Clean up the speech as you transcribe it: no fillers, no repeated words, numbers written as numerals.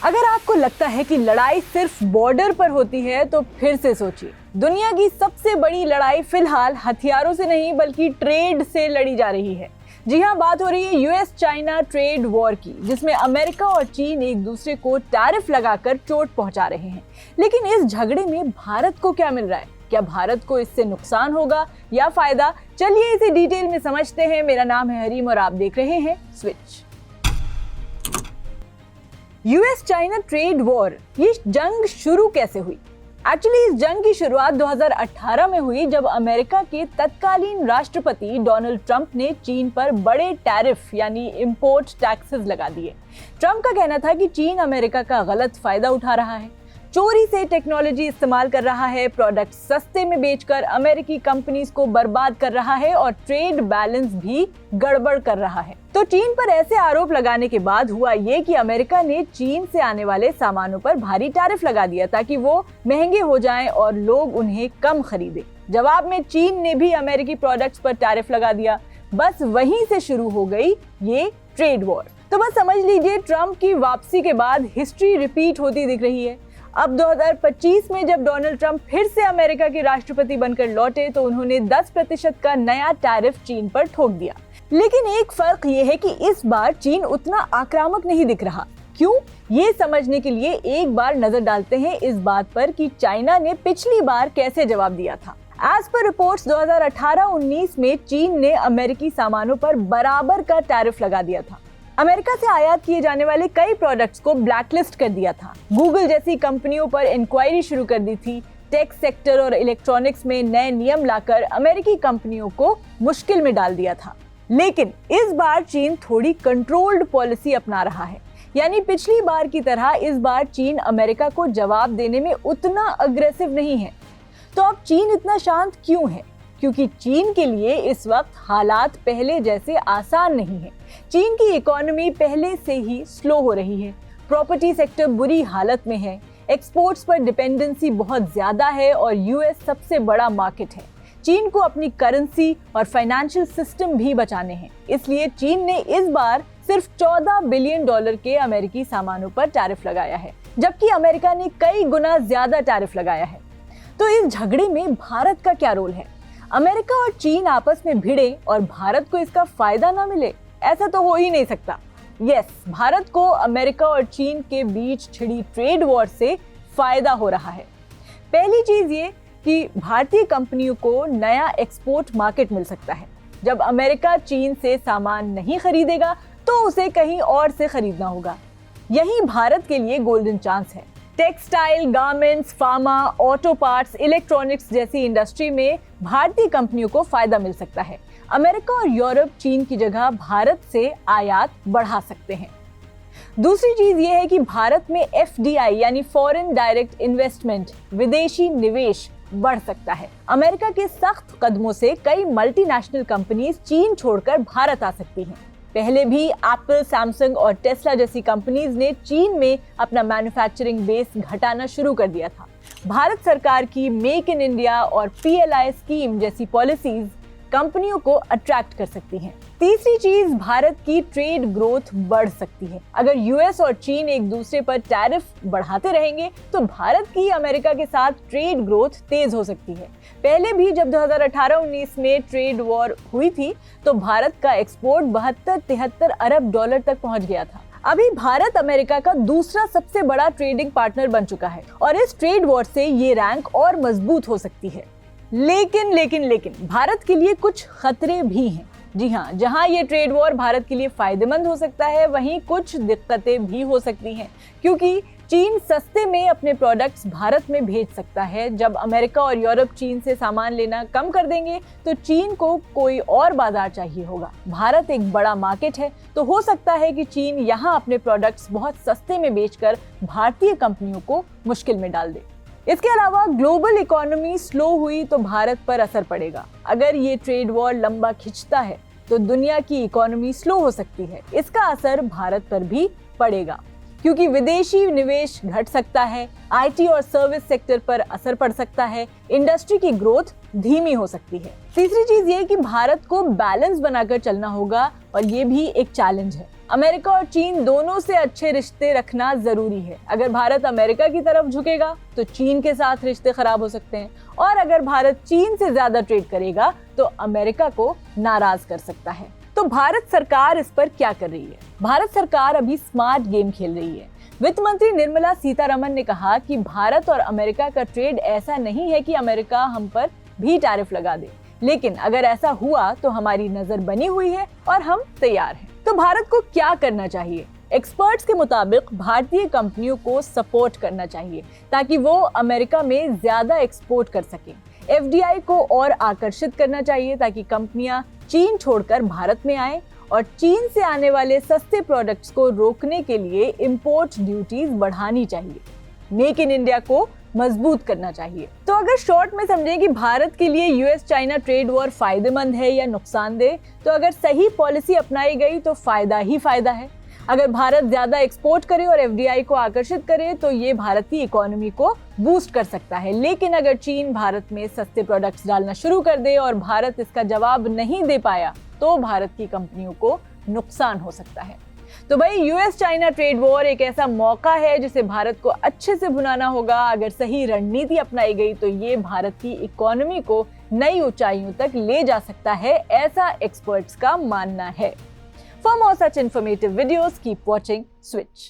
अगर आपको लगता है कि लड़ाई सिर्फ बॉर्डर पर होती है तो फिर से सोचिए। दुनिया की सबसे बड़ी लड़ाई फिलहाल हथियारों से नहीं बल्कि ट्रेड से लड़ी जा रही है। जी हाँ, बात हो रही है यूएस चाइना ट्रेड वॉर की, जिसमें अमेरिका और चीन एक दूसरे को टैरिफ लगाकर चोट पहुंचा रहे हैं। लेकिन इस झगड़े में भारत को क्या मिल रहा है? क्या भारत को इससे नुकसान होगा या फायदा? चलिए इसे डिटेल में समझते हैं। मेरा नाम है हरीम और आप देख रहे हैं switch. US China trade war, ये जंग शुरू कैसे हुई? एक्चुअली इस जंग की शुरुआत 2018 में हुई, जब अमेरिका के तत्कालीन राष्ट्रपति डोनाल्ड ट्रंप ने चीन पर बड़े टैरिफ यानी इंपोर्ट टैक्सेस लगा दिए। ट्रंप का कहना था कि चीन अमेरिका का गलत फायदा उठा रहा है, चोरी से टेक्नोलॉजी इस्तेमाल कर रहा है, प्रोडक्ट सस्ते में बेचकर अमेरिकी कंपनीज को बर्बाद कर रहा है और ट्रेड बैलेंस भी गड़बड़ कर रहा है। तो चीन पर ऐसे आरोप लगाने के बाद हुआ ये कि अमेरिका ने चीन से आने वाले सामानों पर भारी टैरिफ लगा दिया ताकि वो महंगे हो जाएं और लोग उन्हें कम खरीदें। जवाब में चीन ने भी अमेरिकी प्रोडक्ट्स पर टैरिफ लगा दिया। बस वहीं से शुरू हो गई ये ट्रेड वॉर। तो बस समझ लीजिए, ट्रंप की वापसी के बाद हिस्ट्री रिपीट होती दिख रही है। अब 2025 में जब डोनाल्ड ट्रंप फिर से अमेरिका के राष्ट्रपति बनकर लौटे तो उन्होंने 10% का नया टैरिफ चीन पर ठोक दिया। लेकिन एक फर्क ये है कि इस बार चीन उतना आक्रामक नहीं दिख रहा। क्यों? ये समझने के लिए एक बार नजर डालते हैं इस बात पर कि चाइना ने पिछली बार कैसे जवाब दिया था। एज पर रिपोर्ट्स 2018-19 में चीन ने अमेरिकी सामानों पर बराबर का टैरिफ लगा दिया था। अमेरिका से आयात किए जाने वाले कई प्रोडक्ट्स को ब्लैकलिस्ट कर दिया था। गूगल जैसी कंपनियों पर इंक्वायरी शुरू कर दी थी। टेक सेक्टर और इलेक्ट्रॉनिक्स में नए नियम लाकर अमेरिकी कंपनियों को मुश्किल में डाल दिया था। लेकिन इस बार चीन थोड़ी कंट्रोल्ड पॉलिसी अपना रहा है। यानी पिछली बार की तरह इस बार चीन अमेरिका को जवाब देने में उतना अग्रेसिव नहीं है। तो अब चीन इतना शांत क्यों है? क्योंकि चीन के लिए इस वक्त हालात पहले जैसे आसान नहीं है। चीन की इकोनॉमी पहले से ही स्लो हो रही है, प्रॉपर्टी सेक्टर बुरी हालत में है, एक्सपोर्ट्स पर डिपेंडेंसी बहुत ज्यादा है और यूएस सबसे बड़ा मार्केट है। चीन को अपनी करेंसी और फाइनेंशियल सिस्टम भी बचाने हैं। इसलिए चीन ने इस बार सिर्फ $14 बिलियन के अमेरिकी सामानों पर टैरिफ लगाया है, जबकि अमेरिका ने कई गुना ज्यादा टैरिफ लगाया है। तो इस झगड़े में भारत का क्या रोल है? अमेरिका और चीन आपस में भिड़े और भारत को इसका फायदा ना मिले, ऐसा तो हो ही नहीं सकता। यस, भारत को अमेरिका और चीन के बीच छिड़ी ट्रेड वॉर से फायदा हो रहा है। पहली चीज ये कि भारतीय कंपनियों को नया एक्सपोर्ट मार्केट मिल सकता है। जब अमेरिका चीन से सामान नहीं खरीदेगा तो उसे कहीं और से खरीदना होगा। यही भारत के लिए गोल्डन चांस है। Textile, garments, pharma, auto parts, electronics जैसी इंडस्ट्री में भारतीय कंपनियों को फायदा मिल सकता है। अमेरिका और यूरोप चीन की जगह भारत से आयात बढ़ा सकते हैं। दूसरी चीज ये है कि भारत में एफडीआई यानी फॉरेन डायरेक्ट इन्वेस्टमेंट, विदेशी निवेश बढ़ सकता है। अमेरिका के सख्त कदमों से कई मल्टीनेशनल कंपनीज चीन छोड़कर भारत आ सकती हैं। पहले भी एप्पल, सैमसंग और टेस्ला जैसी कंपनीज ने चीन में अपना मैन्युफैक्चरिंग बेस घटाना शुरू कर दिया था। भारत सरकार की मेक इन इंडिया और पीएलआई स्कीम जैसी पॉलिसीज कंपनियों को अट्रैक्ट कर सकती हैं। तीसरी चीज, भारत की ट्रेड ग्रोथ बढ़ सकती है। अगर यूएस और चीन एक दूसरे पर टैरिफ बढ़ाते रहेंगे तो भारत की अमेरिका के साथ ट्रेड ग्रोथ तेज हो सकती है। पहले भी जब 2018-19 में ट्रेड वॉर हुई थी तो भारत का एक्सपोर्ट 72-73 अरब डॉलर तक पहुंच गया था। अभी भारत अमेरिका का दूसरा सबसे बड़ा ट्रेडिंग पार्टनर बन चुका है और इस ट्रेड वॉर से ये रैंक और मजबूत हो सकती है। लेकिन भारत के लिए कुछ खतरे भी हैं। जी हाँ, जहाँ ये ट्रेड वॉर भारत के लिए फायदेमंद हो सकता है, वहीं कुछ दिक्कतें भी हो सकती हैं, क्योंकि चीन सस्ते में अपने प्रोडक्ट्स भारत में भेज सकता है। जब अमेरिका और यूरोप चीन से सामान लेना कम कर देंगे तो चीन को कोई और बाजार चाहिए होगा। भारत एक बड़ा मार्केट है, तो हो सकता है कि चीन यहाँ अपने प्रोडक्ट्स बहुत सस्ते में बेचकर भारतीय कंपनियों को मुश्किल में डाल दे। इसके अलावा ग्लोबल इकोनॉमी स्लो हुई तो भारत पर असर पड़ेगा। अगर ये ट्रेड वॉर लंबा खिंचता है तो दुनिया की इकोनॉमी स्लो हो सकती है। इसका असर भारत पर भी पड़ेगा, क्योंकि विदेशी निवेश घट सकता है, आईटी और सर्विस सेक्टर पर असर पड़ सकता है, इंडस्ट्री की ग्रोथ धीमी हो सकती है। तीसरी चीज ये कि भारत को बैलेंस बनाकर चलना होगा और ये भी एक चैलेंज है। अमेरिका और चीन दोनों से अच्छे रिश्ते रखना जरूरी है। अगर भारत अमेरिका की तरफ झुकेगा तो चीन के साथ रिश्ते खराब हो सकते हैं, और अगर भारत चीन से ज्यादा ट्रेड करेगा तो अमेरिका को नाराज कर सकता है। तो भारत सरकार इस पर क्या कर रही है? भारत सरकार अभी स्मार्ट गेम खेल रही है। वित्त मंत्री निर्मला सीतारमण ने कहा कि भारत और अमेरिका का ट्रेड ऐसा नहीं है कि अमेरिका हम पर भी टैरिफ लगा दे, लेकिन अगर ऐसा हुआ तो हमारी नजर बनी हुई है और हम तैयार हैं। तो भारत को क्या करना चाहिए? एक्सपर्ट्स के मुताबिक भारतीय कंपनियों को सपोर्ट करना चाहिए ताकि वो अमेरिका में ज्यादा एक्सपोर्ट कर सकें। एफडीआई को और आकर्षित करना चाहिए ताकि कंपनियां चीन छोड़कर भारत में आएं, और चीन से आने वाले सस्ते प्रोडक्ट्स को रोकने के लिए इंपोर्ट ड्यूटीज बढ़ानी चाहिए। मेक इन इंडिया को मजबूत करना चाहिए। तो अगर शॉर्ट में समझें कि भारत के लिए यूएस चाइना ट्रेड वॉर फायदेमंद है या नुकसानदेह, तो अगर सही पॉलिसी अपनाई गई तो फायदा ही फायदा है। अगर भारत ज्यादा एक्सपोर्ट करे और एफडीआई को आकर्षित करे तो ये भारत की इकोनॉमी को बूस्ट कर सकता है। लेकिन अगर चीन भारत में सस्ते प्रोडक्ट्स डालना शुरू कर दे और भारत इसका जवाब नहीं दे पाया तो भारत की कंपनियों को नुकसान हो सकता है। तो भाई, यूएस चाइना ट्रेड वॉर एक ऐसा मौका है जिसे भारत को अच्छे से भुनाना होगा। अगर सही रणनीति अपनाई गई तो ये भारत की इकोनॉमी को नई ऊंचाइयों तक ले जा सकता है, ऐसा एक्सपर्ट्स का मानना है। For more such informative videos, keep watching Switch.